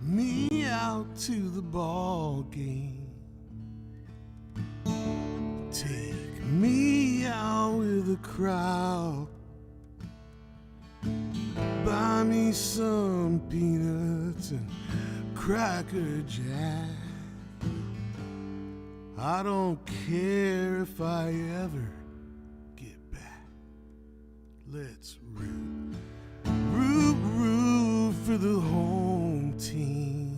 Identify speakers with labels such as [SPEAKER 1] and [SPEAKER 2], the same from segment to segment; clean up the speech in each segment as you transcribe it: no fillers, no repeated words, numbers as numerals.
[SPEAKER 1] Me out to the ball game. Take me out with the crowd. Buy me some peanuts and Cracker Jack. I don't care if I ever get back. Let's root, root, root for the home team.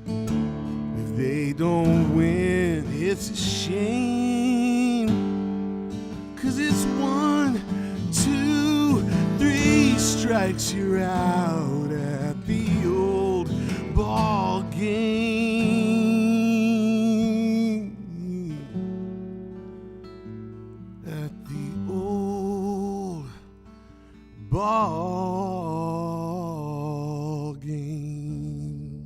[SPEAKER 1] If they don't win, it's a shame. 'Cause it's 1, 2, 3 strikes, you're out at the old ball game. At the old ball game.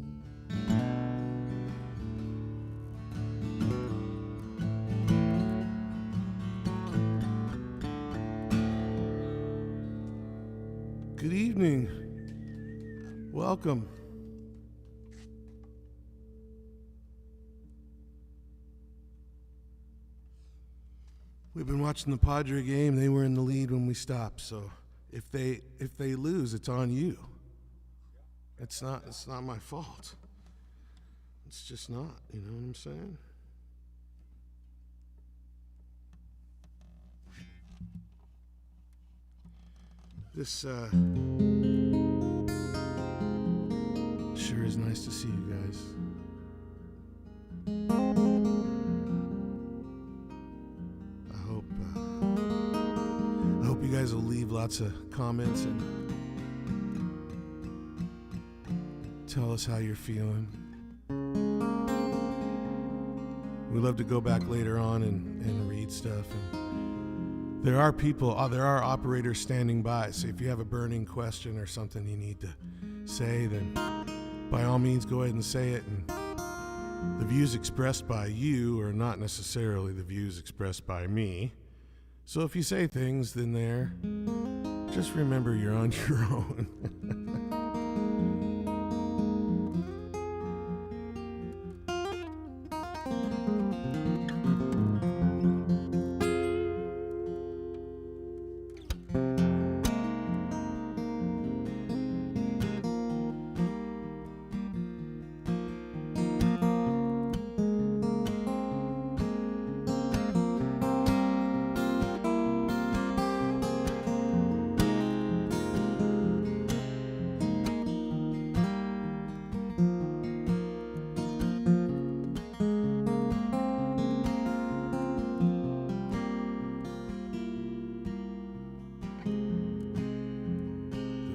[SPEAKER 1] Good evening. Welcome. We've been watching the Padre game. They were in the lead when we stopped, so if they lose, it's on you. It's not my fault. It's just not, you know what I'm saying? This sure is nice to see you guys. I hope you guys will leave lots of comments and tell us how you're feeling. We love to go back later on and read stuff. And there are people, there are operators standing by. So if you have a burning question or something you need to say, then by all means go ahead and say it. And the views expressed by you are not necessarily the views expressed by me. So if you say things in there, just remember you're on your own.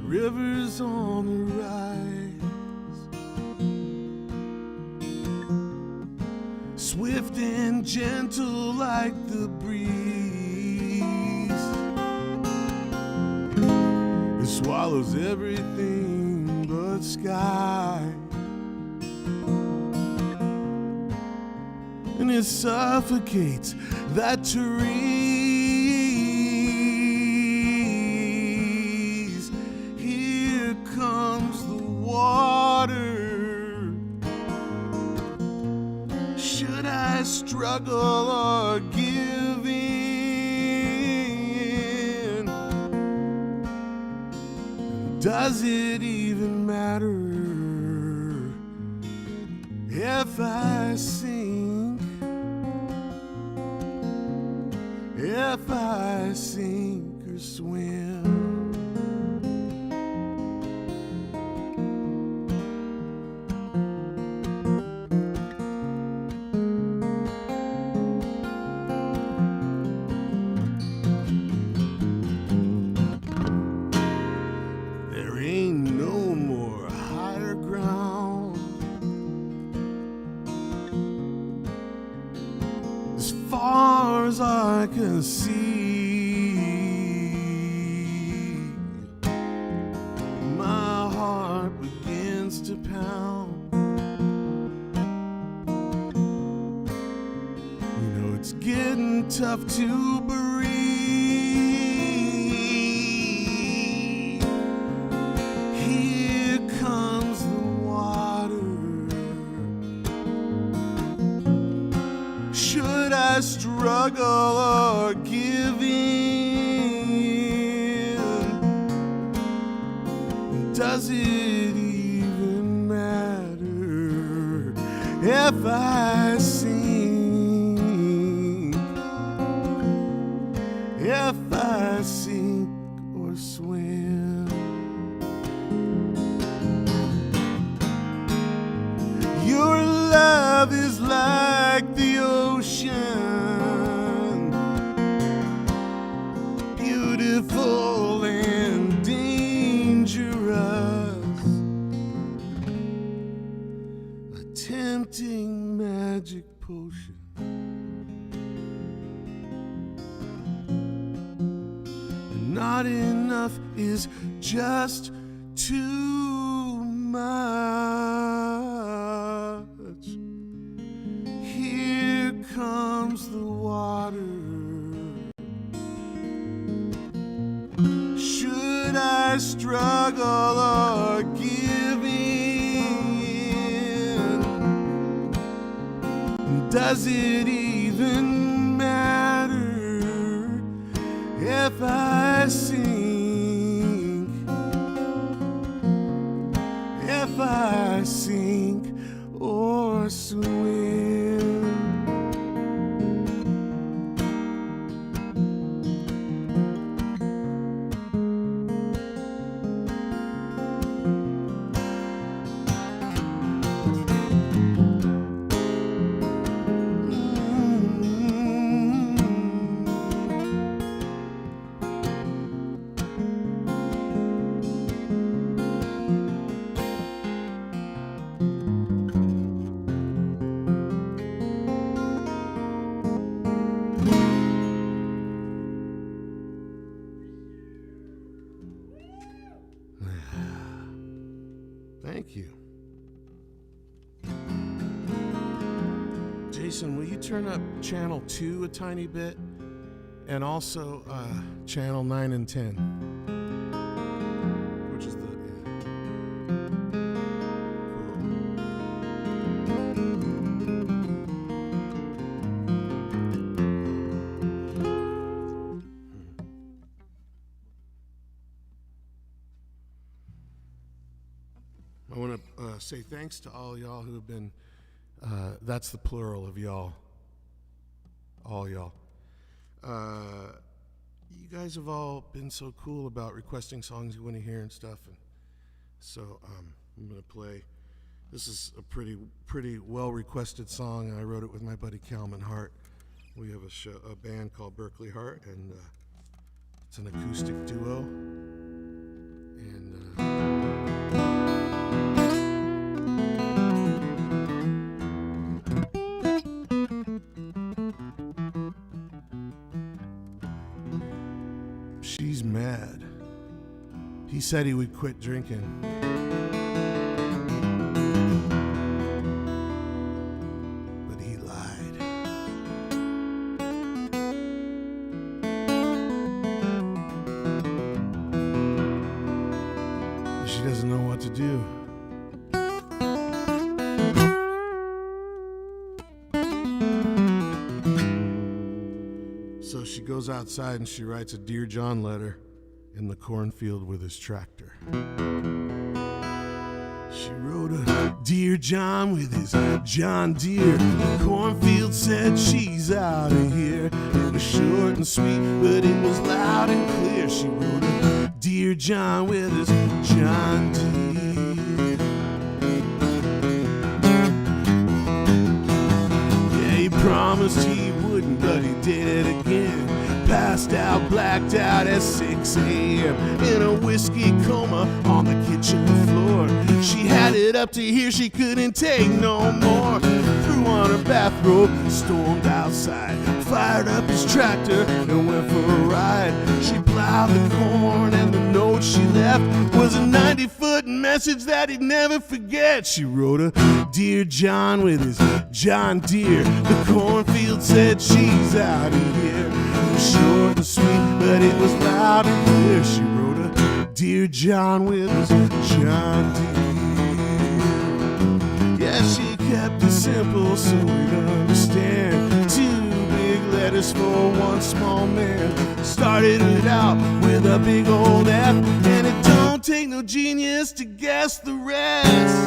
[SPEAKER 1] Rivers on the rise, swift and gentle like the breeze. swallows everything but sky, and it suffocates that trees. Here comes the water. Should I struggle or give in? Does it even matter if I sink? If I sink or swim? There ain't no more higher ground. As far as I can see, my heart begins to pound. You know it's getting tough to breathe. Here comes the water. Should I struggle or give in? Does it even matter if I sink? If I sink or swim? Your love is like the ocean, beautiful and dangerous, a tempting magic potion. And not enough is just too much. Here comes the water. Should I struggle or give in? Does it even matter if I sink? If I sink or swim? Thank you. Jason, will you turn up channel 2 a tiny bit? And also channel 9 and 10. Which is the... I want to say thanks to all y'all who have been, that's the plural of y'all, all y'all. You guys have all been so cool about requesting songs you want to hear and stuff, and so I'm going to play. This is a pretty well-requested song, and I wrote it with my buddy Calvin Hart. We have a band called Berkley Hart, and it's an acoustic duo, and she's mad He said he would quit drinking. But he lied. She doesn't know what to do. So she goes outside and she writes a Dear John letter in the cornfield with his tractor. She wrote a Dear John with his John Deere. The cornfield said she's out of here. It was short and sweet, but it was loud and clear. She wrote a Dear John with his John Deere. Yeah, he promised he wouldn't, but he did it again. Passed out, blacked out at 6 a.m. in a whiskey coma on the kitchen floor. She had it up to here, she couldn't take no more. Threw on her bathrobe, stormed outside, fired up his tractor and went for a ride. She plowed the corn and the note she left was a 90-foot message that he'd never forget. She wrote a Dear John with his John Deere. The cornfield said she's out of here. Short and sweet, but it was loud and clear. She wrote a Dear John with his John Deere. Yeah, she kept it simple so we'd understand. 2 big letters for one small man. Started it out with a big old F, and it don't take no genius to guess the rest.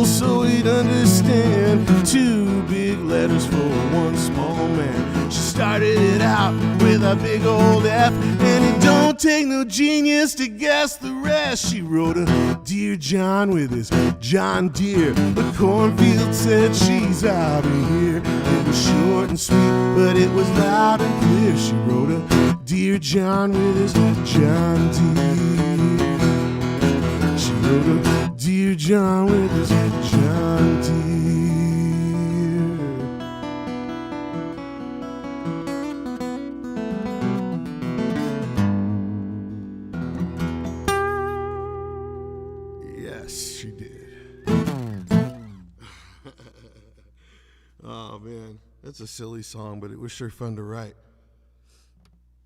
[SPEAKER 1] So he'd understand. 2 big letters for one small man. She started it out with a big old F, and it don't take no genius to guess the rest. She wrote a Dear John with his John Deere. The cornfield said she's out of here. It was short and sweet, but it was loud and clear. She wrote a Dear John with his John Deere. She wrote a Dear John with his John Deere. Yes, she did. Oh man, that's a silly song, but it was sure fun to write.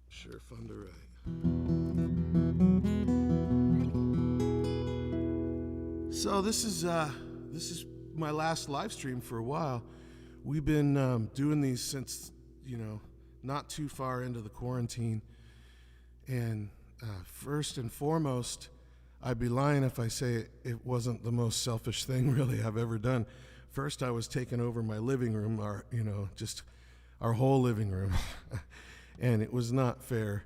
[SPEAKER 1] Sure fun to write. So this is my last live stream for a while. We've been doing these since, not too far into the quarantine. And first and foremost, I'd be lying if I say it wasn't the most selfish thing really I've ever done. First, I was taking over my living room, just our whole living room, and it was not fair,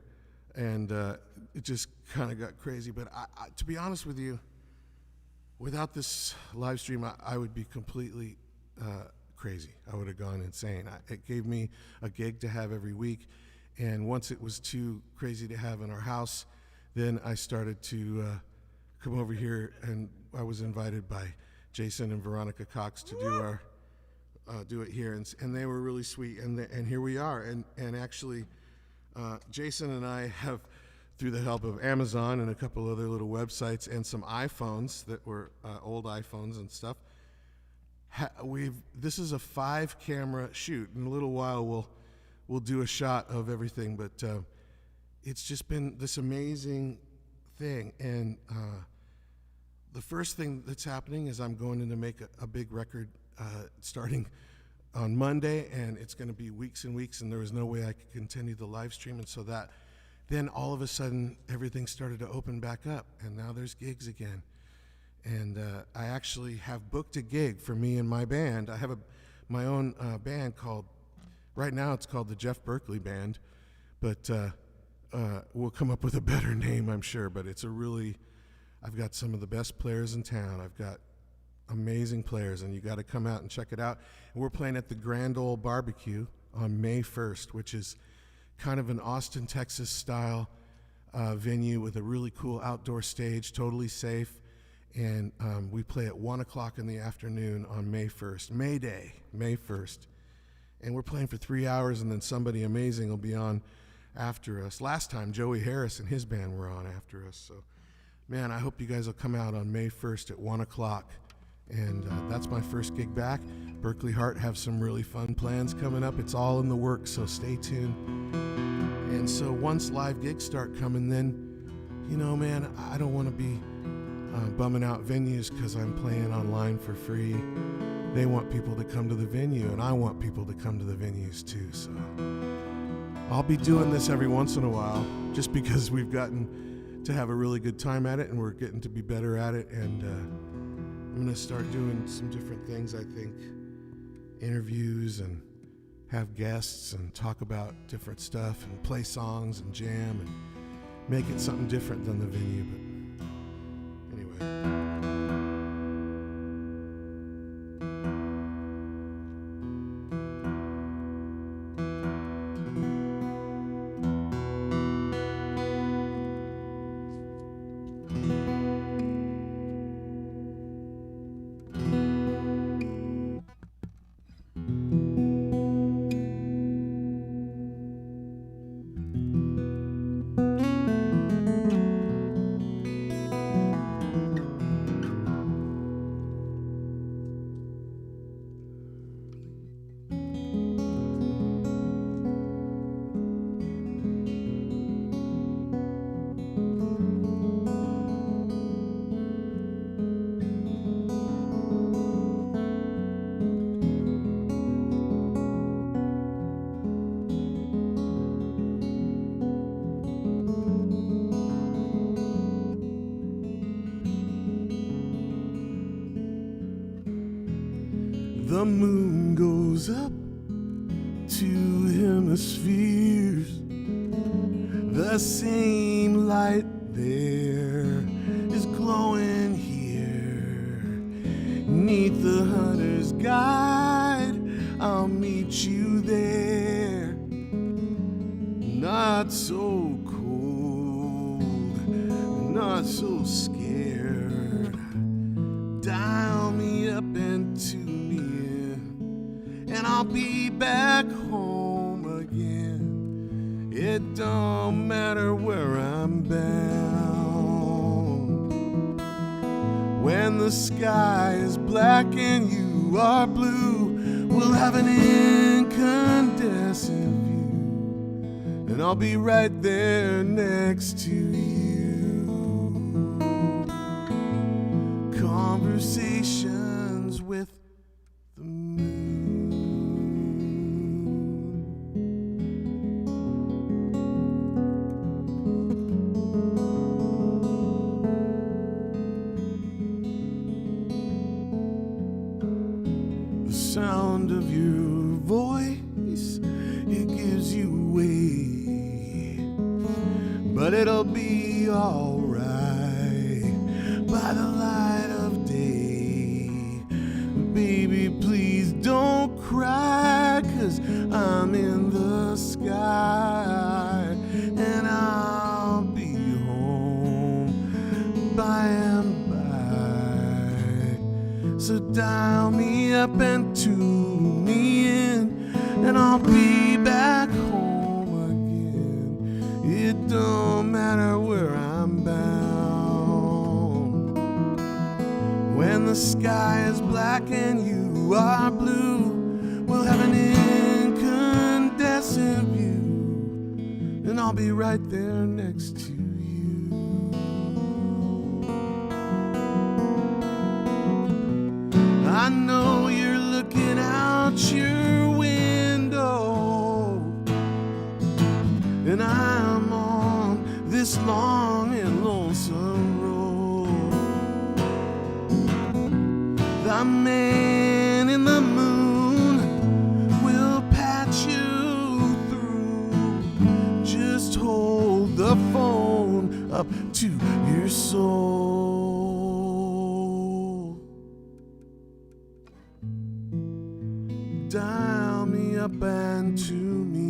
[SPEAKER 1] and it just kind of got crazy. But to be honest with you, without this live stream, I would be completely crazy. I would have gone insane. It gave me a gig to have every week, and once it was too crazy to have in our house, then I started to come over here, and I was invited by Jason and Veronica Cox to do it here, and they were really sweet, and here we are, and actually, Jason and I have, through the help of Amazon and a couple other little websites and some iPhones that were old iPhones and stuff, this is a 5-camera shoot. In a little while, we'll do a shot of everything, but it's just been this amazing thing. And the first thing that's happening is I'm going in to make a big record starting on Monday, and it's going to be weeks and weeks, and there was no way I could continue the live stream, and so that. Then all of a sudden, everything started to open back up, and now there's gigs again. And I actually have booked a gig for me and my band. I have my own band right now it's called the Jeff Berkley Band, but we'll come up with a better name, I'm sure. But I've got some of the best players in town. I've got amazing players, and you got to come out and check it out. And we're playing at the Grand Ole Barbecue on May 1st, which is kind of an Austin, Texas style venue with a really cool outdoor stage, totally safe. And we play at 1 o'clock in the afternoon on May 1st, May Day, May 1st. And we're playing for 3 hours, and then somebody amazing will be on after us. Last time, Joey Harris and his band were on after us. So, man, I hope you guys will come out on May 1st at 1 o'clock. And that's my first gig back. Berkley Heart have some really fun plans coming up. It's all in the works, so stay tuned. And so once live gigs start coming, then, you know, man, I don't want to be bumming out venues because I'm playing online for free. They want people to come to the venue, and I want people to come to the venues too. So I'll be doing this every once in a while just because we've gotten to have a really good time at it, and we're getting to be better at it. And I'm going to start doing some different things, I think, interviews and have guests and talk about different stuff and play songs and jam and make it something different than the venue. But anyway. The moon goes up 2 hemispheres. The same light there is glowing here. Neath the hunter's guide, I'll meet you there. Not so cold, not so scared. Dial me up and tune me in, and I'll be back home again. It don't matter where I'm bound. When the sky is black and you are blue, we'll have an incandescent view, and I'll be right there next to you. Conversations with the moon. The sound of your voice, it gives you away, but it'll be alright by the light of day. Baby, please don't cry, 'cause I'm in the sky, and I'll be home by and by. So dial me up and tune me in, and I'll be back home again. It don't matter where I'm bound. When the sky is black and you are blue, we'll have an incandescent view, and I'll be right there next to you. I know you're looking out your window, and I'm on this long and lonesome road. The man in the moon will patch you through. Just hold the phone up to your soul. Dial me up and tune me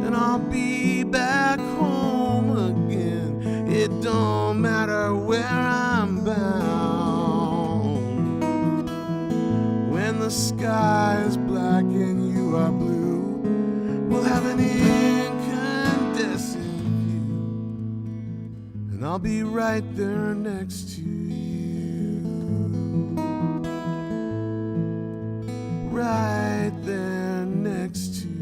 [SPEAKER 1] in, and I'll be back home again. It don't matter where I'm bound. When the sky is black and you are blue, we'll have an incandescent view, and I'll be right there next to you, right there next to you.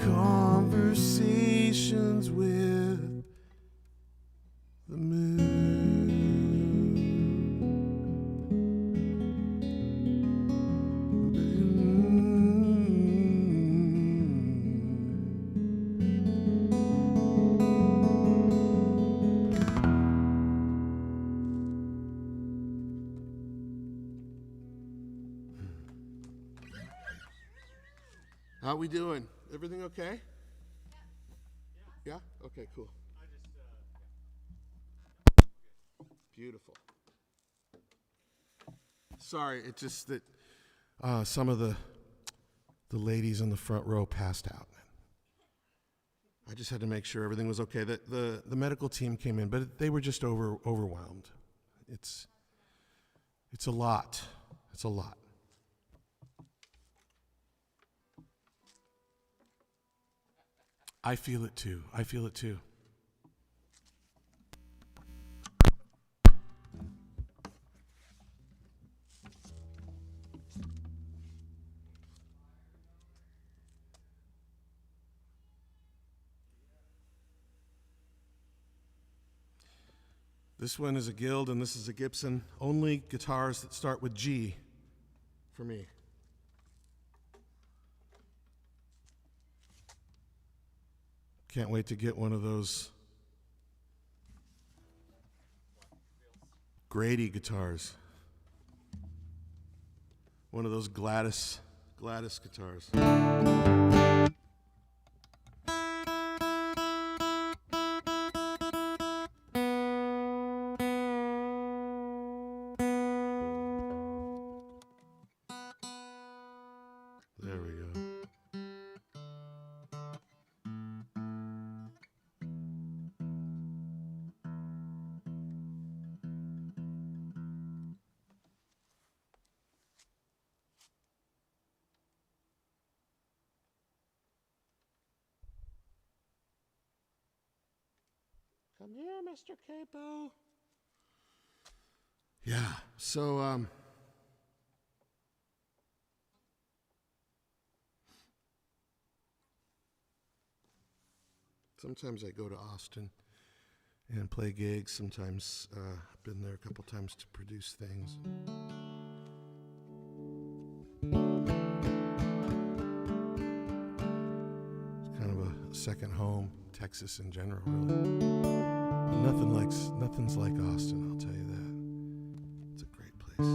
[SPEAKER 1] Conversations with the moon. How we doing? Everything okay? Yeah? Okay, cool. Beautiful. Sorry, it's just that some of the ladies in the front row passed out. I just had to make sure everything was okay. The medical team came in, but they were just overwhelmed. It's a lot. It's a lot. I feel it too. I feel it too. This one is a Guild and this is a Gibson. Only guitars that start with G for me. Can't wait to get one of those Grady guitars. One of those Gladys guitars. There we go. Come here, Mr. Capo. Yeah, so, sometimes I go to Austin and play gigs. Sometimes I've been there a couple times to produce things. It's kind of a second home, Texas in general, really. Nothing's like Austin, I'll tell you that. It's a great place.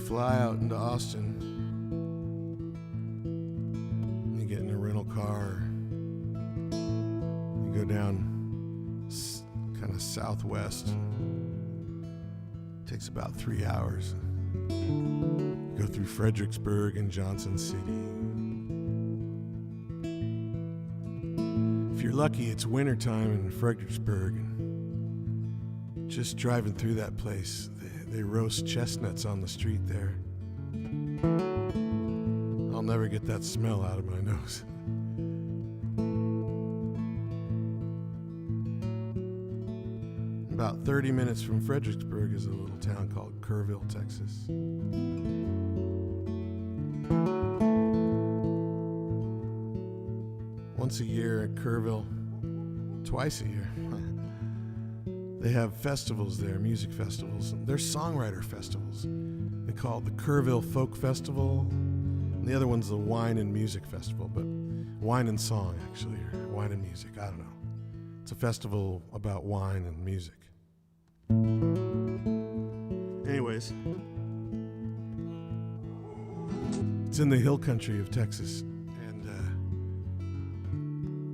[SPEAKER 1] Fly out into Austin, you get in a rental car, you go down kind of southwest, takes about 3 hours, you go through Fredericksburg and Johnson City. If you're lucky, it's wintertime in Fredericksburg, and just driving through that place, they roast chestnuts on the street there. I'll never get that smell out of my nose. About 30 minutes from Fredericksburg is a little town called Kerrville, Texas. Once a year at Kerrville, twice a year, They have festivals there, music festivals. They're songwriter festivals. They call it the Kerrville Folk Festival. And the other one's the Wine and Music Festival, but wine and song, actually, or wine and music, I don't know. It's a festival about wine and music. Anyways, it's in the hill country of Texas. And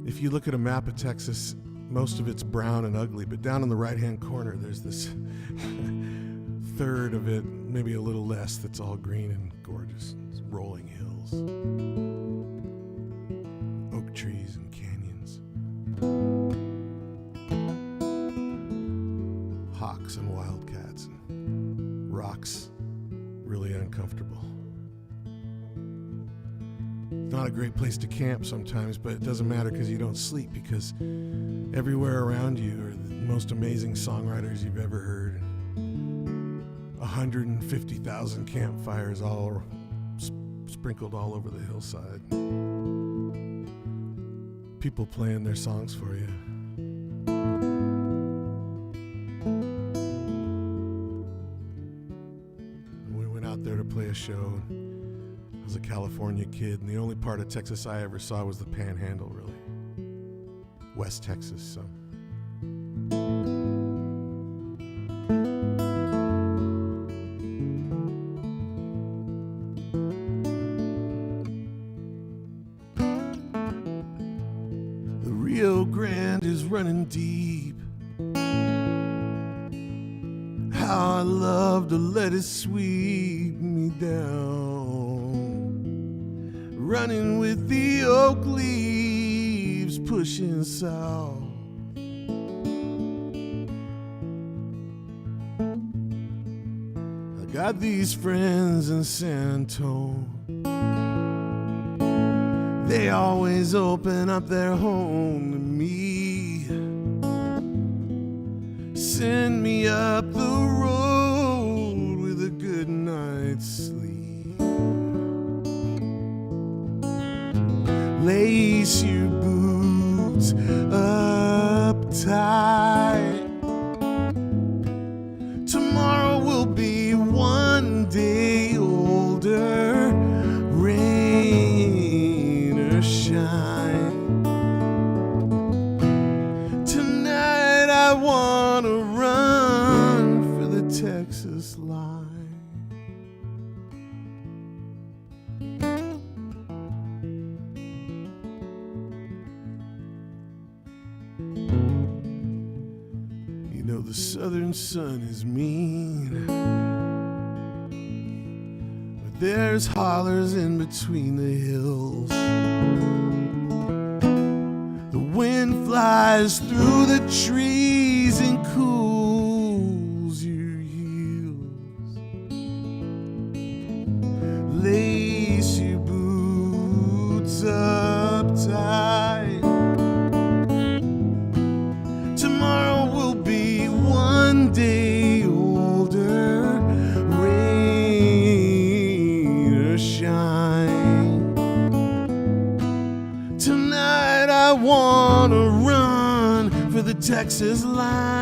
[SPEAKER 1] if you look at a map of Texas, most of it's brown and ugly, but down in the right-hand corner, there's this third of it, maybe a little less, that's all green and gorgeous. It's rolling hills, oak trees and canyons, hawks and wildcats, and rocks really uncomfortable. Not a great place to camp sometimes, but it doesn't matter because you don't sleep, because everywhere around you are the most amazing songwriters you've ever heard. 150,000 campfires all sprinkled all over the hillside. People playing their songs for you. And we went out there to play a show. I was a California kid, and the only part of Texas I ever saw was the Panhandle, really. West Texas, so. The Rio Grande is running deep. How I love to let it sweep me down. Running with the oak leaves pushing south. I got these friends in San Antonio. They always open up their home to me. Send me up the road with a good night's sleep. Lace your boots up tight. Tomorrow will be one day older, rain or shine. Tonight I wanna run for the Texas line. You know the southern sun is mean, but there's hollers in between the hills. The wind flies through the trees and cools your heels. Lace your boots up tight. Tomorrow will be one day older, rain or shine. Tonight I wanna run for the Texas line.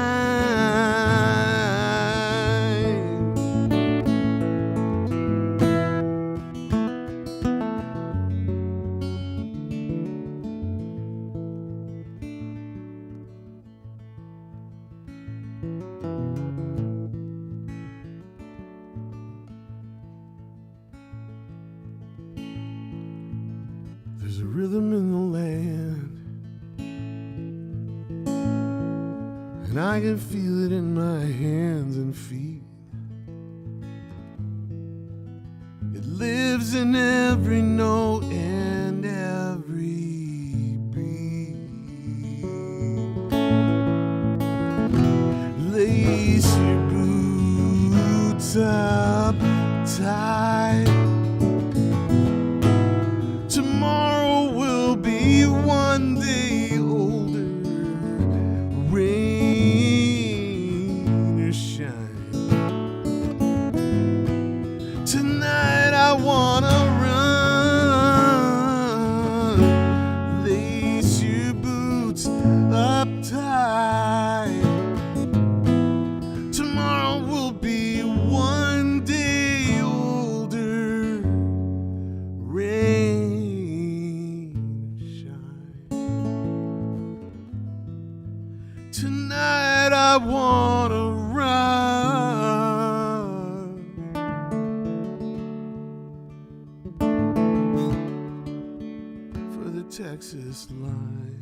[SPEAKER 1] There's a rhythm in the land, and I can feel it in my hands and feet. It lives in every note and every beat. Lace your boots up tight. Tomorrow will be one day older, rain or shine. Tonight I wanna run. Lace your boots up tight. Tonight I wanna run for the Texas line.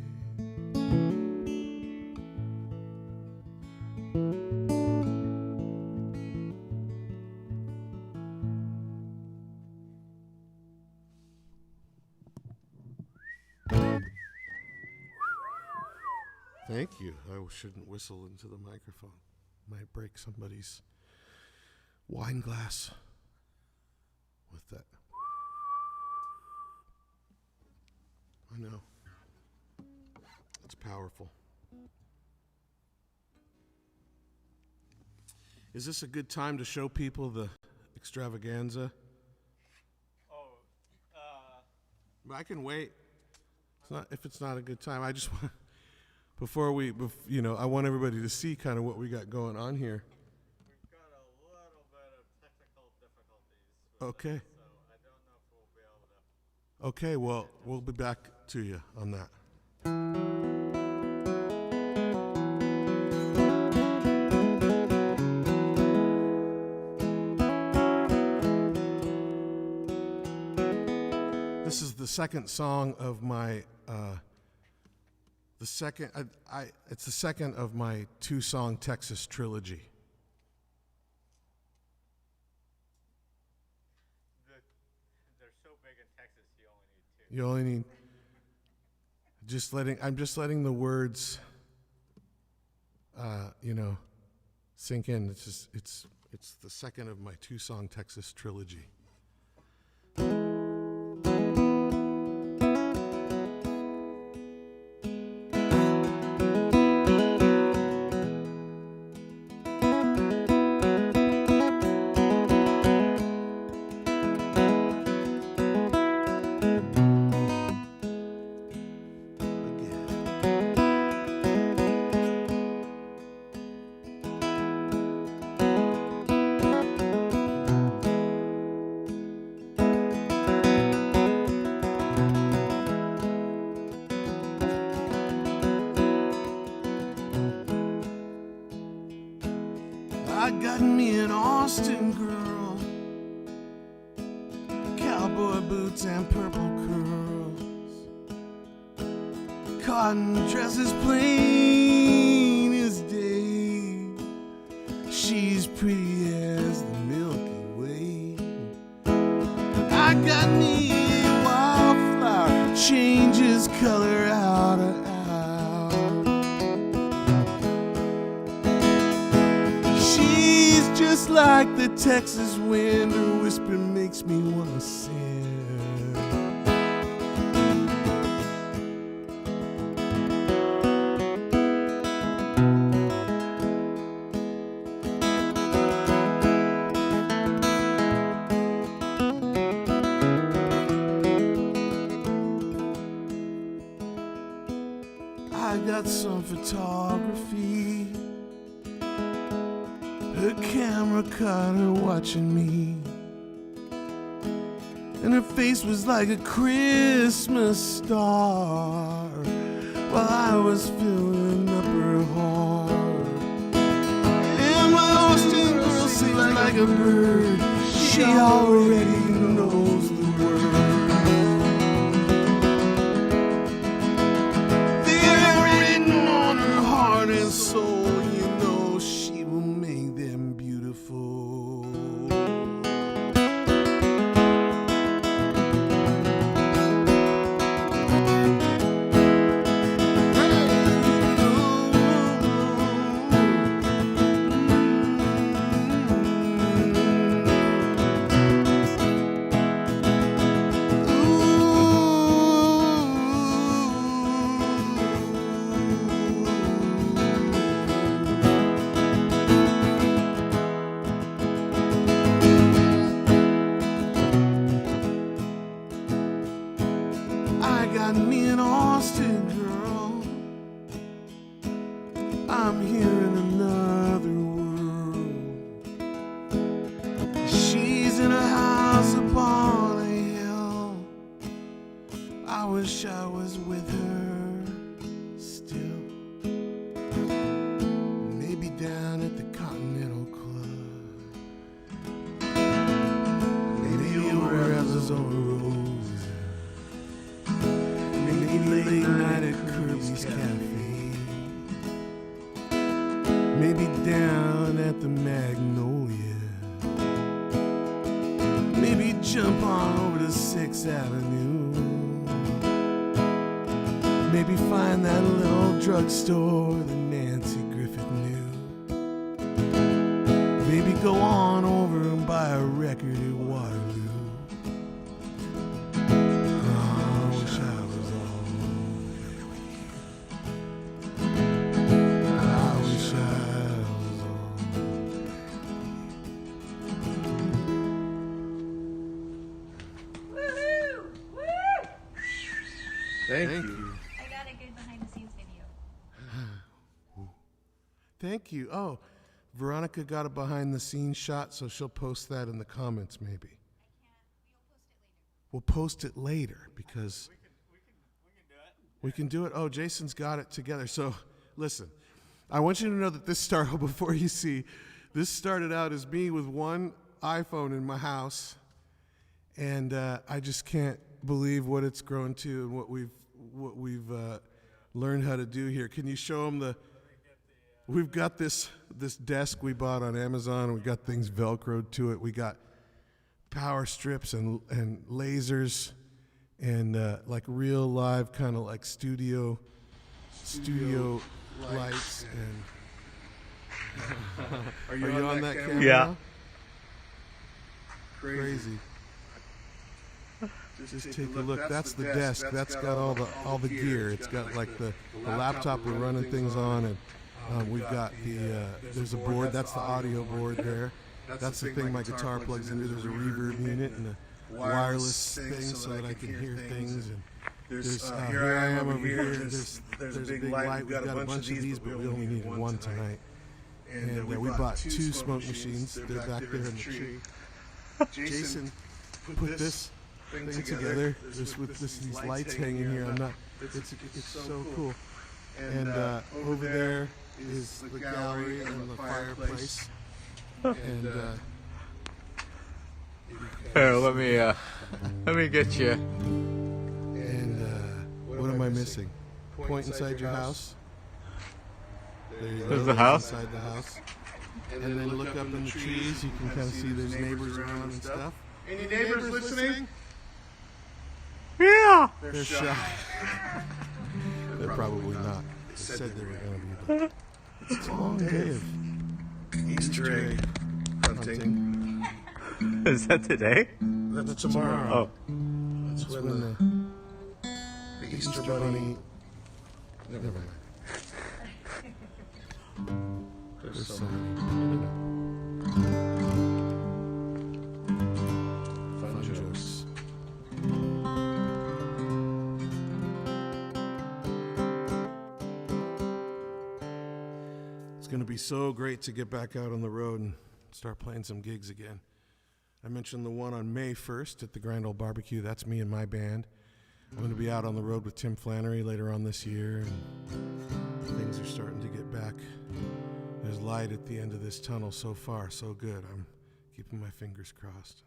[SPEAKER 1] Thank you. I shouldn't whistle into the microphone. Might break somebody's wine glass with that. I know. It's powerful. Is this a good time to show people the extravaganza? I can wait. If it's not a good time, I just want... I want everybody to see kind of what we got going on here.
[SPEAKER 2] We've got a little bit of technical difficulties.
[SPEAKER 1] Okay.
[SPEAKER 2] So I don't know if we'll be able to.
[SPEAKER 1] Okay, well, we'll be back to you on that. This is the second song of my... it's the second of my 2-song Texas trilogy.
[SPEAKER 2] They're so big in Texas, you only need 2.
[SPEAKER 1] I'm just letting the words, sink in. It's the second of my 2-song Texas trilogy. I got me an Austin girl, cowboy boots and purple curls, cotton dresses plain as day. She's pretty as the Milky Way. I got me a wildflower, changes color out of out. Just like the Texas wind, her whisper makes me wanna sing. I got some photography. Her camera caught her watching me, and her face was like a Christmas star while I was filling up her heart. And my Austin girl sings like a bird, she already knows the word. They're written on her heart and soul, you know she will make them beautiful. I got me an Austin girl, I'm here in another world. She's in a house upon a hill, I wish I was with her still. maybe down at the Magnolia, maybe jump on over to 6th Avenue, maybe find that little drugstore that Nancy Griffith knew, maybe go on over and buy a record at Waterloo.
[SPEAKER 3] Thank you.
[SPEAKER 4] I got a good behind the scenes video.
[SPEAKER 1] Thank you. Oh, Veronica got a behind the scenes shot, so she'll post that in the comments maybe. We'll post it later because we can do it. Oh, Jason's got it together. So listen, I want you to know that this started before you see. This started out as me with one iPhone in my house, and I just can't believe what it's grown to and what we've learned how to do here. Can you show them the? We've got this desk we bought on Amazon, and we got things Velcroed to it. We got power strips and lasers and like real live kind of like studio lights. And are you on that camera?
[SPEAKER 3] Yeah.
[SPEAKER 1] Crazy. Just take a look. That's the desk. That's got all the gear. It's got like the laptop we're running things on, and we've got there's a board. That's the audio board there. That's the thing my guitar plugs into. There's a reverb unit and a wireless thing so that I can hear things. And there's here I am over here. There's a big light. We've got a bunch of these, but we only needed one tonight. And we bought 2 smoke machines. They're back there in the tree. Jason put this thing together. With these lights hanging here. It's so cool. And over there is the gallery and the fireplace. And
[SPEAKER 2] Here, let me get you.
[SPEAKER 1] And what am I missing? Point inside your house. There you go.
[SPEAKER 2] There's the house.
[SPEAKER 1] Inside the house. And then look up in the trees. You can kind of see there's neighbors around and stuff.
[SPEAKER 3] Any neighbors listening?
[SPEAKER 2] Yeah.
[SPEAKER 1] They're shy. They're probably not. They said they were going to be, but it's a long day of
[SPEAKER 3] Easter egg hunting.
[SPEAKER 2] Is that today?
[SPEAKER 3] That's tomorrow.
[SPEAKER 2] Oh.
[SPEAKER 1] That's when the Easter Bunny. Never mind. There's so many fun jokes. It's going to be so great to get back out on the road and start playing some gigs again. I mentioned the one on May 1st at the Grand Ole Barbecue. That's me and my band. I'm going to be out on the road with Tim Flannery later on this year, and things are starting to get back. There's light at the end of this tunnel. So far, so good. I'm keeping my fingers crossed.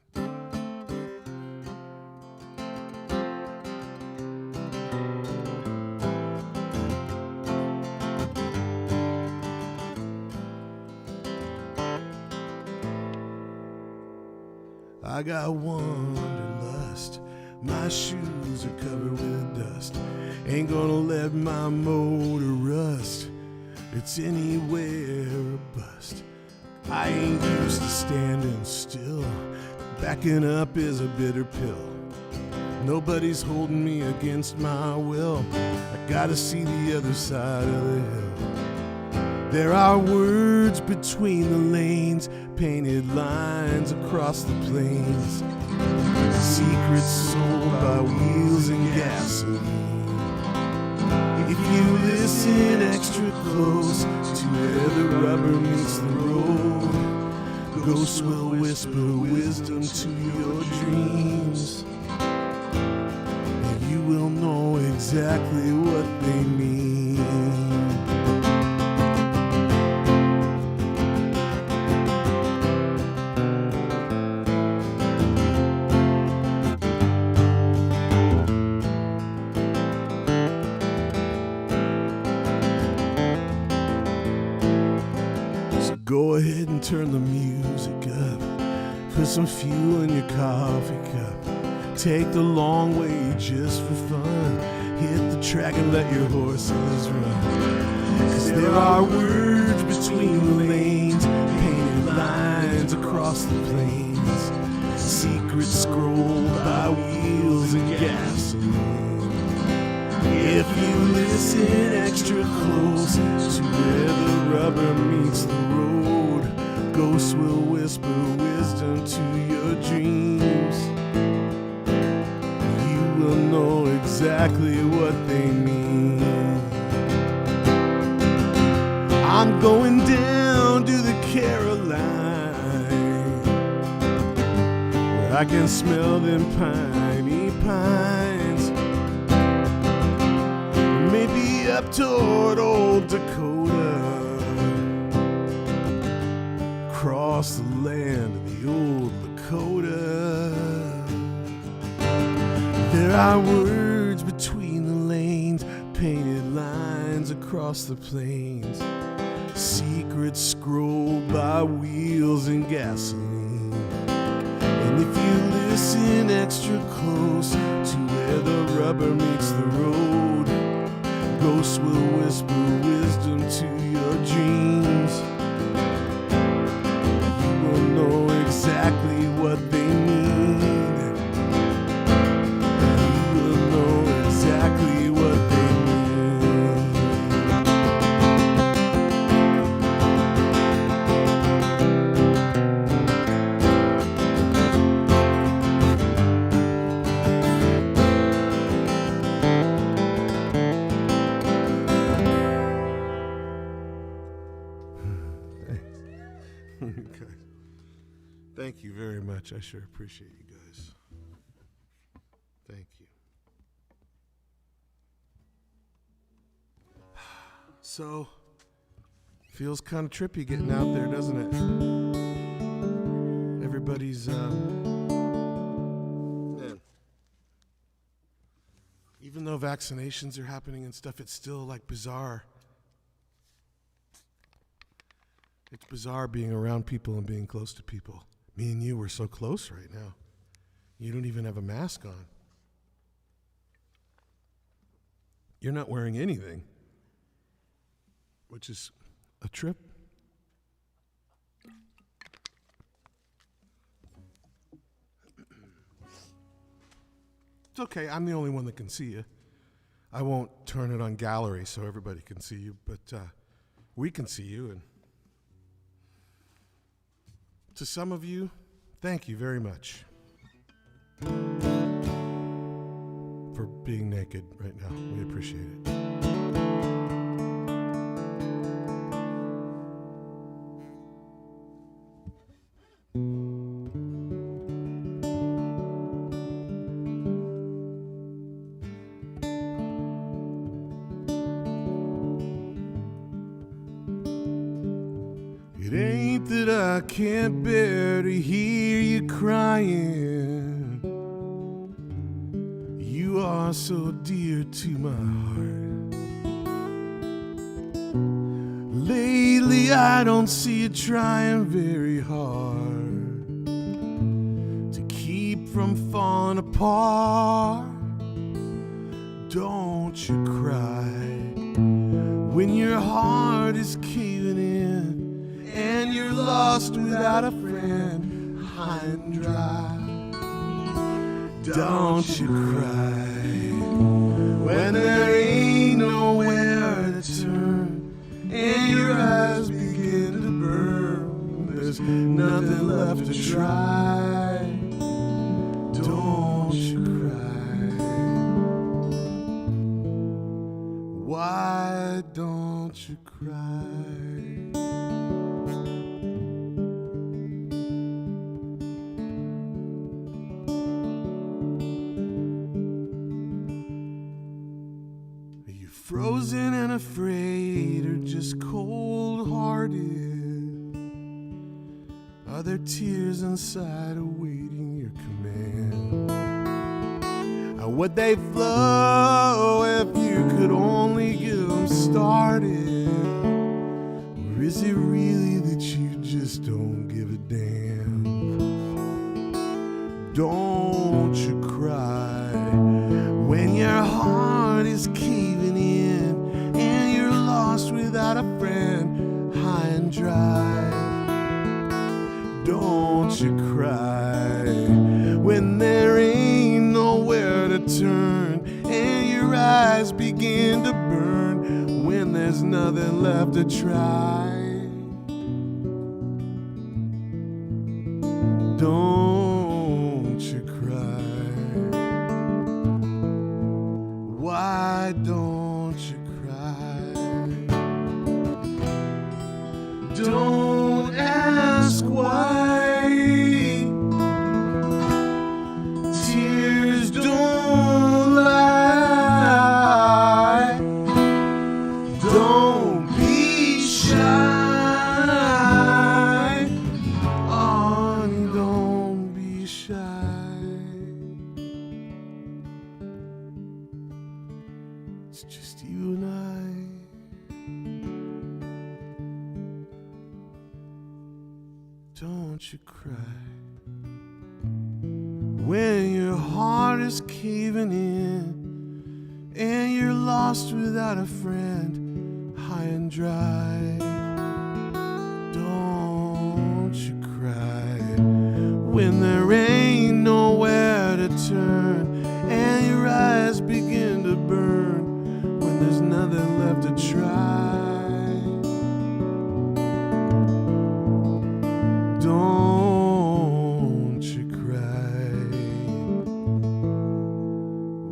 [SPEAKER 1] I got wanderlust. My shoes are covered with dust. Ain't gonna let my motor rust. It's anywhere or bust. I ain't used to standing still. Backing up is a bitter pill. Nobody's holding me against my will. I gotta see the other side of the hill. There are words between the lanes, painted lines across the plains. Secrets sold by wheels and gasoline. If you listen extra close to where the rubber meets the road, ghosts will whisper wisdom to your dreams, and you will know exactly what they mean. go ahead and turn the music up. Put some fuel in your coffee cup. Take the long way just for fun. Hit the track and let your horses run. 'Cause there are words between the lanes, painted lines across the plains, secrets scrolled by wheels and gasoline. If you listen extra close to where the rubber meets the road, ghosts will whisper wisdom to your dreams. You will know exactly what they mean. I'm going down to the Caroline, where I can smell them piney pines. Maybe up toward old Dakota, across the land of the old Lakota. There are words between the lanes, painted lines across the plains, secrets scrolled by wheels and gasoline. And if you listen extra close to where the rubber meets the road, ghosts will whisper wisdom to your dreams. You will know exactly what they mean. You will know exactly what they mean. Okay. Thank you very much. I sure appreciate you guys. Thank you. So, feels kind of trippy getting out there, doesn't it? Everybody's, man. Even though vaccinations are happening and stuff, it's still like bizarre. It's bizarre being around people and being close to people. Me and you, we're so close right now. You don't even have a mask on. You're not wearing anything, which is a trip. It's okay, I'm the only one that can see you. I won't turn it on gallery so everybody can see you, but we can see you. And to some of you, thank you very much for being naked right now. We appreciate it. It ain't that I can't bear to hear you crying. You are so dear to my heart. Lately I don't see you trying very hard to keep from falling apart. Don't you cry when your heart is caving in and you're lost without a friend, high and dry. Don't you cry when there ain't nowhere to turn and your eyes begin to burn. There's nothing left to try. Don't you cry. Why don't you cry? Frozen and afraid, or just cold-hearted? Are there tears inside awaiting your command? How would they flow if you could only get them started? Or is it really the that you just don't give a damn. Don't you cry when your heart is caving in and you're lost without a friend, high and dry. Don't you cry when there ain't nowhere to turn and your eyes begin to burn when there's nothing left to try. Don't you cry. Why don't you cry? Don't ask why. Tears don't lie. Don't be shy. Honey, don't be shy. It's just you and I. Don't you cry when your heart is caving in and you're lost without a friend, high and dry. Don't you cry when there ain't nowhere to turn and your eyes begin to burn when there's nothing left to try. Don't you cry.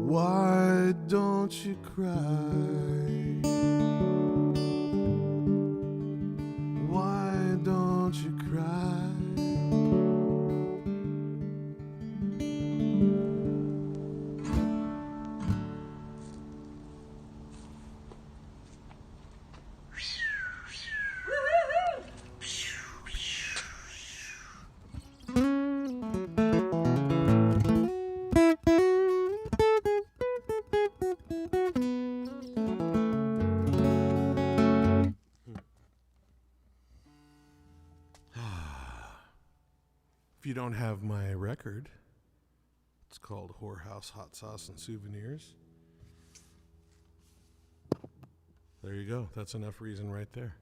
[SPEAKER 1] Why don't you cry? Why don't you cry? If you don't have my record, it's called Whorehouse Hot Sauce and Souvenirs. There you go. That's enough reason right there.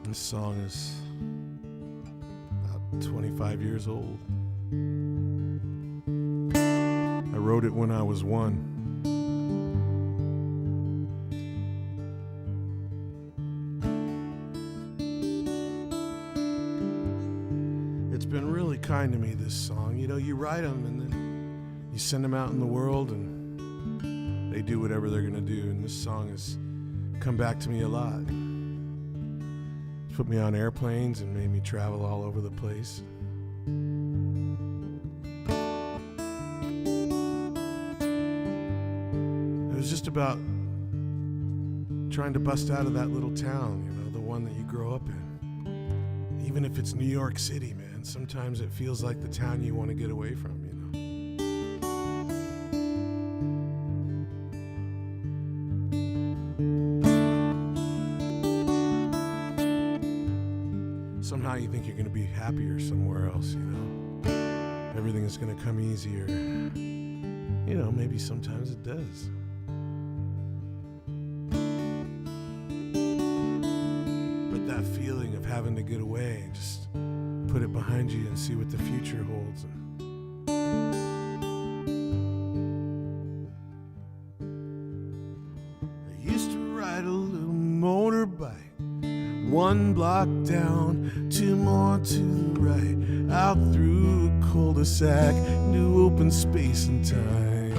[SPEAKER 1] This song is about 25 years old. I wrote it when I was 1. It's been really kind to me, this song. You know, you write them and then you send them out in the world and they do whatever they're going to do. And this song has come back to me a lot. Put me on airplanes and made me travel all over the place. It was just about trying to bust out of that little town, you know, the one that you grow up in. Even if it's New York City, man, sometimes it feels like the town you want to get away from, you know. Somehow you think you're going to be happier somewhere else, you know. Everything is going to come easier. You know, maybe sometimes it does. But that feeling of having to get away and just put it behind you and see what the future holds. And One block down, two more to the right, out through a cul-de-sac, new open space and time.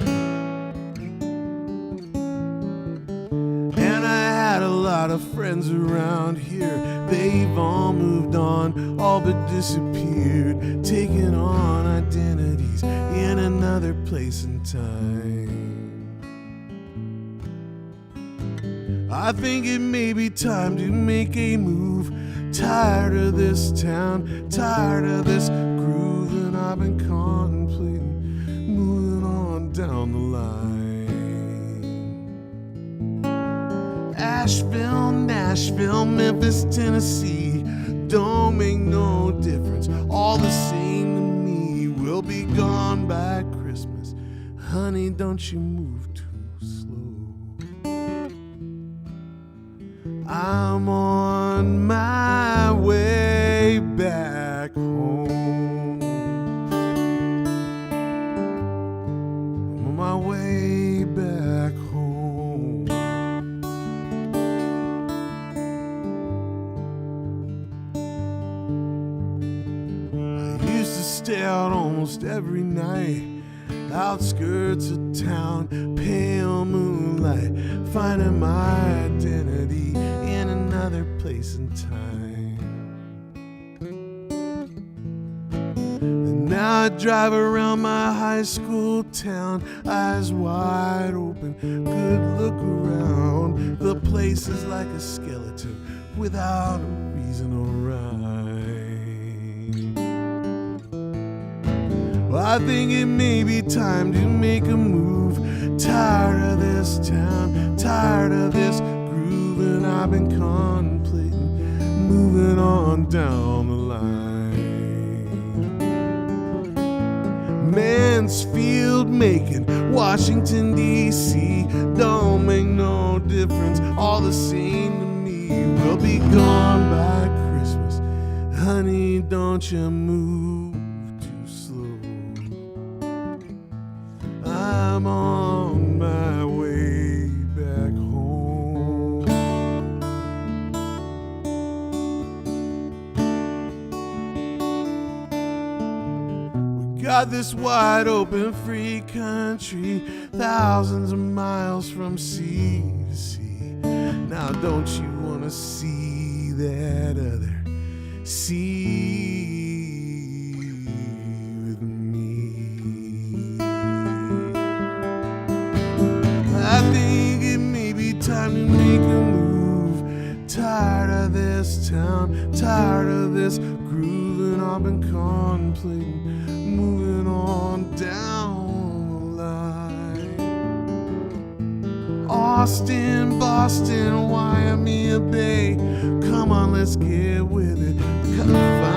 [SPEAKER 1] And I had a lot of friends around here, they've all moved on, all but disappeared, taking on identities in another place and time. I think it may be time to make a move. Tired of this town, tired of this groove, and I've been contemplating moving on down the line. Asheville, Nashville, Memphis, Tennessee, don't make no difference, all the same to me. We'll be gone by Christmas, honey, don't you move too slow. I'm on my way back home. I'm on my way back home. I used to stay out almost every night, outskirts of town, pale moonlight, finding my identity in another place and time. And now I drive around my high school town, eyes wide open, good look around. The place is like a skeleton without a reason or rhyme. Well, I think it may be time to make a move. Tired of this town, tired of this groove, and I've been contemplating moving on down the line. Mansfield, Macon, Washington, D.C., don't make no difference, all the same to me. We'll be gone by Christmas, honey, don't you move too slow. I'm on my way back home. We got this wide open free country, thousands of miles from sea to sea. Now don't you wanna see that other sea with me? I think it may be time to make a move. Tired of this town, tired of this groove, and I've been contemplating moving on down the line. Austin, Boston, Waimea Bay, come on, let's get with it. Come find